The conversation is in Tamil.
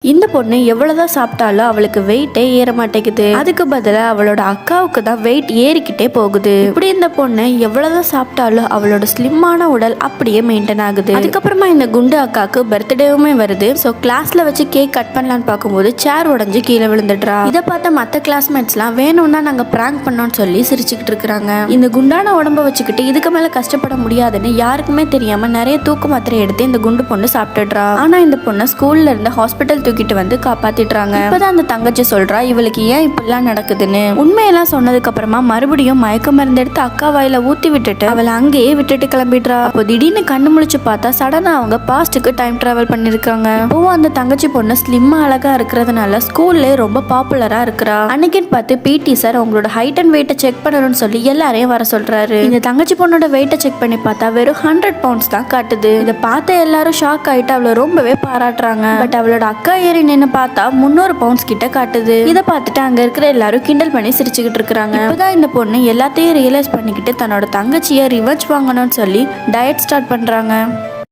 இந்த பொண்ணு எவ்வளவுதான் சாப்பிட்டாலும் அவளுக்கு வெயிட்டே ஏற மாட்டேங்குது. அதுக்கு பதிலா அவளோட அக்காவுக்கு தான் வெயிட் ஏறிக்கிட்டே போகுது. இப்படி இந்த பொண்ணு எவ்வளவுதான் சாப்பிட்டாலும் அவளோட ஸ்லிம்மான உடல் அப்படியே மெயின்டைன் ஆகுது. அதுக்கப்புறமா இந்த குண்டு அக்காவுக்கு பர்த்டேவுமே வருது. ஸோ கிளாஸ்ல வச்சு கேக் கட் பண்ணலான்னு பார்க்கும்போது சேர் உடஞ்சு கீழே விழுந்துடுறா. இதை பார்த்த மற்ற கிளாஸ்மேட்ஸ்லாம் வேணும்னா நாங்க பிராங்க் பண்ணோம்னு சொல்லி சிரிச்சுக்கிட்டு இருக்கிறாங்க. இந்த குண்டான உடம்ப வச்சுக்கிட்டு இதுக்கு மேல கஷ்டப்பட முடியாதுன்னு யாருக்குமே தெரியாம நிறைய தூக்க மாத்திரை எடுத்து இந்த குண்டு பொண்ணு சாப்பிட்டுடுறா. ஆனா இந்த பொண்ணை ஸ்கூல்ல இருந்து ஹாஸ்பிட்டல் தூக்கிட்டு வந்து காப்பாத்திடுறாங்க. இப்பதான் அந்த தங்கச்சி சொல்றா இவளுக்கு ஏன் இப்படிலாம் நடக்குதுன்னு. உண்மையெல்லாம் சொன்னதுக்கு அப்புறமா மறுபடியும் மயக்க மருந்து எடுத்து அக்கா வாயில ஊத்தி விட்டுட்டு அவளை அங்கேயே விட்டுட்டு கிளம்பிடுறா. அப்போ திடீர்னு கண்ணு முழிச்சு பார்த்தா சடனா அவங்க பாஸ்டுக்கு டைம் டிராவல் பண்ணிருக்காங்க. இப்போ அந்த தங்கச்சி பொண்ணு ஸ்லிம்மா அழகா இருக்கிறதுனால ஸ்கூல்ல ரொம்ப பாப்புலரா இருக்கிறா. அன்னைக்குன்னு பார்த்து பிடி சார் அவங்களோட ஹைட் அண்ட் வெயிட்டை செக் பண்ணணும்னு சொல்லி எல்லாரையும் வர சொல்றாரு. இந்த தங்கச்சி பொண்ணோட வெயிட்டை செக் பண்ணி பார்த்தா வெறும் 100 பவுண்ட்ஸ் தான் காட்டுது. இதை பார்த்த எல்லாரும் ஷாக் ஆயிட்டு அவளை ரொம்பவே பாராட்டுறாங்க. பட் அவளோட அக்கா ஏறி நின்னு பார்த்தா 300 பவுண்ட்ஸ் கிட்ட காட்டுது. இதை பார்த்துட்டு அங்க இருக்கிற எல்லாரும் கிண்டல் பண்ணி சிரிச்சுக்கிட்டு இருக்காங்க. இப்பதான் இந்த பொண்ணு எல்லாத்தையும் ரியலைஸ் பண்ணிக்கிட்டு தன்னோட தங்கச்சியை ரிவெஞ்ச் வாங்கணும்னு சொல்லி டயட் ஸ்டார்ட் பண்றாங்க.